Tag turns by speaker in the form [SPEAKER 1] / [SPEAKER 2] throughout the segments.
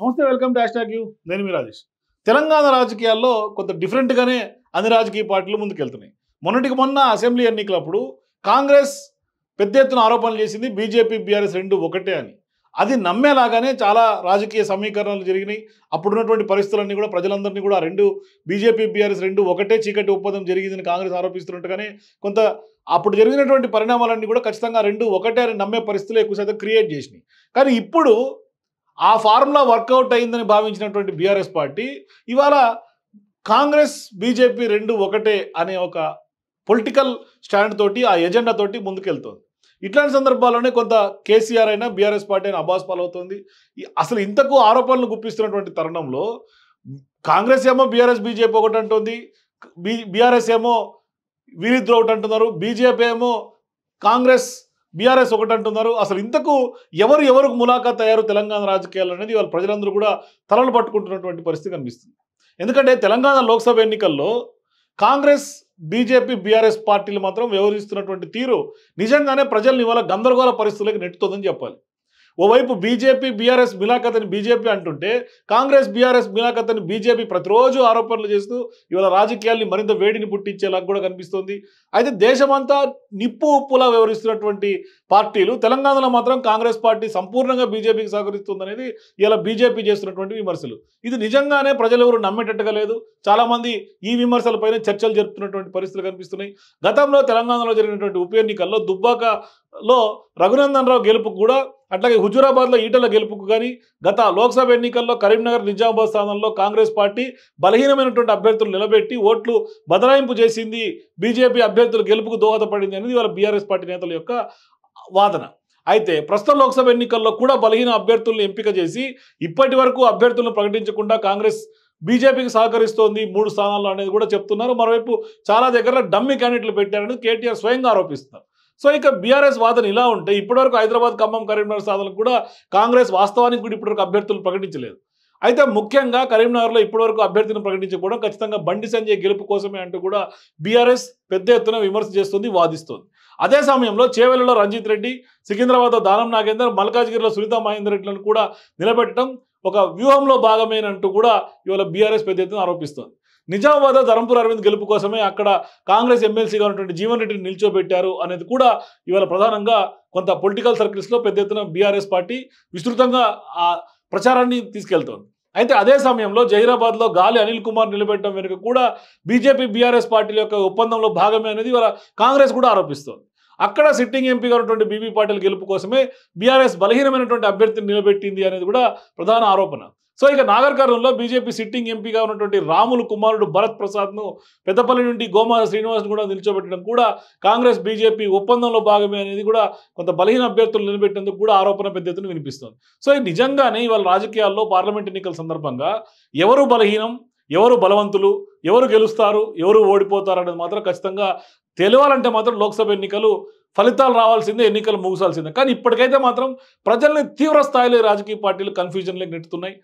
[SPEAKER 1] నమస్తే, welcome to hash tag you. నేను మీ రాజేష్. తెలంగాణ రాజకీయాల్లో కొంత డిఫరెంట్గానే అన్ని రాజకీయ పార్టీలు ముందుకెళ్తున్నాయి. మొన్నటికి మొన్న అసెంబ్లీ ఎన్నికలప్పుడు కాంగ్రెస్ పెద్ద ఎత్తున ఆరోపణలు చేసింది బీజేపీ బీఆర్ఎస్ రెండు ఒకటే అని. అది నమ్మేలాగానే చాలా రాజకీయ సమీకరణలు జరిగినాయి. అప్పుడున్నటువంటి పరిస్థితులన్నీ కూడా ప్రజలందరినీ కూడా రెండు బీజేపీ బీఆర్ఎస్ రెండు ఒకటే చీకటి ఒప్పందం జరిగిందని కాంగ్రెస్ ఆరోపిస్తున్నట్టుగానే కొంత అప్పుడు జరిగినటువంటి పరిణామాలన్నీ కూడా ఖచ్చితంగా రెండు ఒకటే అని నమ్మే పరిస్థితులు ఎక్కువ శాతం క్రియేట్ చేసినాయి. కానీ ఇప్పుడు ఆ ఫార్ములా వర్కౌట్ అయిందని భావించినటువంటి బీఆర్ఎస్ పార్టీ ఇవాళ కాంగ్రెస్ బీజేపీ రెండు ఒకటే అనే ఒక పొలిటికల్ స్టాండ్ తోటి ఆ ఎజెండా తోటి ముందుకెళ్తుంది. ఇట్లాంటి సందర్భాల్లోనే కొంత కేసీఆర్ అయినా బీఆర్ఎస్ పార్టీ అయినా అబాస్ పాలవుతుంది. అసలు ఇంతకు ఆరోపణలు గుప్పిస్తున్నటువంటి తరుణంలో కాంగ్రెస్ ఏమో బీఆర్ఎస్ బీజేపీ ఒకటి అంటుంది, బీఆర్ఎస్ ఏమో వీరిద్దరు ఒకటి అంటున్నారు, బీజేపీ ఏమో కాంగ్రెస్ బీఆర్ఎస్ ఒకటి అంటున్నారు. అసలు ఇంతకు ఎవరికి ములాఖాత్ అయ్యారు తెలంగాణ రాజకీయాలు అనేది వాళ్ళ ప్రజలందరూ కూడా తలలు పట్టుకుంటున్నటువంటి పరిస్థితి కనిపిస్తుంది. ఎందుకంటే తెలంగాణ లోక్సభ ఎన్నికల్లో కాంగ్రెస్ బీజేపీ బీఆర్ఎస్ పార్టీలు మాత్రం వ్యవహరిస్తున్నటువంటి తీరు నిజంగానే ప్రజల్ని ఇవాళ గందరగోళ పరిస్థితులకు నెట్టుతుందని చెప్పాలి. ఓవైపు బీజేపీ బీఆర్ఎస్ మిలాఖత్ అని బీజేపీ అంటుంటే కాంగ్రెస్ బీఆర్ఎస్ మిలాఖత్ అని బీజేపీ ప్రతిరోజు ఆరోపణలు చేస్తూ ఇవాళ రాజకీయాల్ని మరింత వేడిని పుట్టించేలాగా కూడా కనిపిస్తుంది. అయితే దేశమంతా నిప్పు ఉప్పులా వ్యవహరిస్తున్నటువంటి పార్టీలు తెలంగాణలో మాత్రం కాంగ్రెస్ పార్టీ సంపూర్ణంగా బీజేపీకి సహకరిస్తుంది అనేది ఇలా బీజేపీ చేస్తున్నటువంటి విమర్శలు. ఇది నిజంగానే ప్రజలు ఎవరు నమ్మేటట్టుగా లేదు. చాలామంది ఈ విమర్శలపైన చర్చలు జరుపుతున్నటువంటి పరిస్థితులు కనిపిస్తున్నాయి. గతంలో తెలంగాణలో జరిగినటువంటి ఉప ఎన్నికల్లో దుబ్బాకలో రఘునందన్ రావు గెలుపుకు కూడా, అట్లాగే హుజూరాబాద్లో ఈటల గెలుపుకు కానీ, గత లోక్సభ ఎన్నికల్లో కరీంనగర్ నిజామాబాద్ స్థానంలో కాంగ్రెస్ పార్టీ బలహీనమైనటువంటి అభ్యర్థులు నిలబెట్టి ఓట్లు బదలాయింపు చేసింది, బీజేపీ అభ్యర్థుల గెలుపుకు దోహదపడింది అనేది వాళ్ళ బీఆర్ఎస్ పార్టీ నేతల యొక్క వాదన. అయితే ప్రస్తుత లోక్సభ ఎన్నికల్లో కూడా బలహీన అభ్యర్థులను ఎంపిక చేసి ఇప్పటి వరకు అభ్యర్థులను ప్రకటించకుండా కాంగ్రెస్ బీజేపీకి సహకరిస్తోంది 3 స్థానాల్లో అనేది కూడా చెప్తున్నారు. మరోవైపు చాలా దగ్గర డమ్మీ క్యాండిడేట్లు పెట్టారని కేటీఆర్ స్వయంగా ఆరోపిస్తున్నారు. సో ఇక బీఆర్ఎస్ వాదన ఇలా ఉంటే ఇప్పటివరకు హైదరాబాద్, ఖమ్మం, కరీంనగర్ స్థానాలకు కూడా కాంగ్రెస్ వాస్తవానికి కూడా ఇప్పటివరకు అభ్యర్థులను ప్రకటించలేదు. అయితే ముఖ్యంగా కరీంనగర్లో ఇప్పటివరకు అభ్యర్థిని ప్రకటించకపోవడం ఖచ్చితంగా బండి సంజయ్ గెలుపు కోసమే అంటూ కూడా బీఆర్ఎస్ పెద్ద ఎత్తున విమర్శ చేస్తుంది, వాదిస్తుంది. అదే సమయంలో చేవెళ్లలో రంజిత్ రెడ్డి, సికింద్రాబాద్లో దానం నాగేందర్, మల్కాజ్గిరిలో సునీతా మహేందర్ రెడ్డిలను కూడా నిలబెట్టడం ఒక వ్యూహంలో భాగమేనంటూ కూడా ఇవాళ బీఆర్ఎస్ పెద్ద ఎత్తున ఆరోపిస్తోంది. నిజామాబాద్ ధరంపూర్ అరవింద్ గెలుపు కోసమే అక్కడ కాంగ్రెస్ ఎమ్మెల్సీగా ఉన్నటువంటి జీవన్ రెడ్డిని నిల్చోబెట్టారు అనేది కూడా ఇవాళ ప్రధానంగా కొంత పొలిటికల్ సర్కిల్స్లో పెద్ద ఎత్తున బీఆర్ఎస్ పార్టీ విస్తృతంగా ఆ ప్రచారాన్ని తీసుకెళ్తోంది. అయితే అదే సమయంలో జహీరాబాద్లో గాలి అనిల్ కుమార్ నిలబెట్టడం వెనుక కూడా బీజేపీ బీఆర్ఎస్ పార్టీల యొక్క ఒప్పందంలో భాగమే అనేది ఇవాళ కాంగ్రెస్ కూడా ఆరోపిస్తోంది. అక్కడ సిట్టింగ్ ఎంపీగా ఉన్నటువంటి బీబీ పాటిల్ గెలుపు కోసమే బీఆర్ఎస్ బలహీనమైనటువంటి అభ్యర్థిని నిలబెట్టింది అనేది కూడా ప్రధాన ఆరోపణ. సో ఇక నాగర్ కర్నూలులో బీజేపీ సిట్టింగ్ ఎంపీగా ఉన్నటువంటి రాములు కుమారుడు భరత్ ప్రసాద్ను, పెద్దపల్లి నుండి గోమార శ్రీనివాస్ను కూడా నిల్చోబెట్టడం కూడా కాంగ్రెస్ బీజేపీ ఒప్పందంలో భాగమే అనేది కూడా కొంత బలహీన అభ్యర్థులు నిలబెట్టేందుకు కూడా ఆరోపణ పెద్ద ఎత్తున వినిపిస్తుంది. సో ఇది నిజంగానే ఇవాళ రాజకీయాల్లో పార్లమెంట్ ఎన్నికల సందర్భంగా ఎవరు బలహీనం, ఎవరు బలవంతులు, ఎవరు గెలుస్తారు, ఎవరు ఓడిపోతారు అనేది మాత్రం ఖచ్చితంగా తెలియాలంటే మాత్రం లోక్సభ ఎన్నికలు ఫలితాలు రావాల్సిందే, ఎన్నికలు ముగిసాల్సిందే. కానీ ఇప్పటికైతే మాత్రం ప్రజల్ని తీవ్ర స్థాయిలో రాజకీయ పార్టీలు కన్ఫ్యూజన్లోకి నెట్టుతున్నాయి.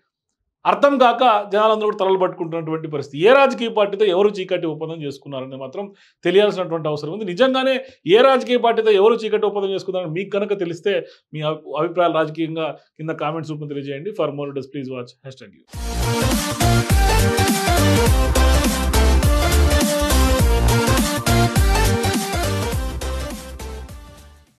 [SPEAKER 1] అర్థం కాక జనాలందరూ కూడా తలలు పట్టుకుంటున్నటువంటి పరిస్థితి. ఏ రాజకీయ పార్టీతో ఎవరు చీకటి ఒప్పందం చేసుకున్నారని మాత్రం తెలియాల్సినటువంటి అవసరం ఉంది. నిజంగానే ఏ రాజకీయ పార్టీతో ఎవరు చీకటి ఒప్పందం చేసుకున్నారని మీకు కనుక తెలిస్తే మీ అభిప్రాయాలు రాజకీయంగా కింద కామెంట్స్ రూపంలో తెలియజేయండి. For more does please watch hash tag you.